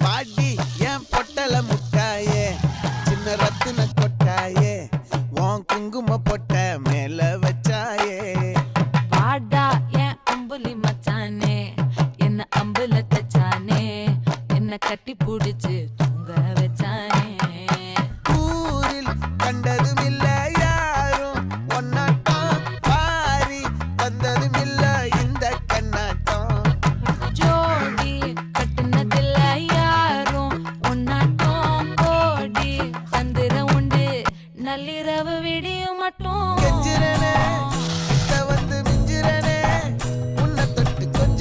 பாடி என் பொட்டல முட்டாயே சின்ன ரத்தின கொட்டாயே உன் குங்கும பொட்ட மேல வச்சாயே பாடா என் அம்புலி மச்சானே என்ன அம்புல தச்சானே என்ன கட்டி புடிச்சு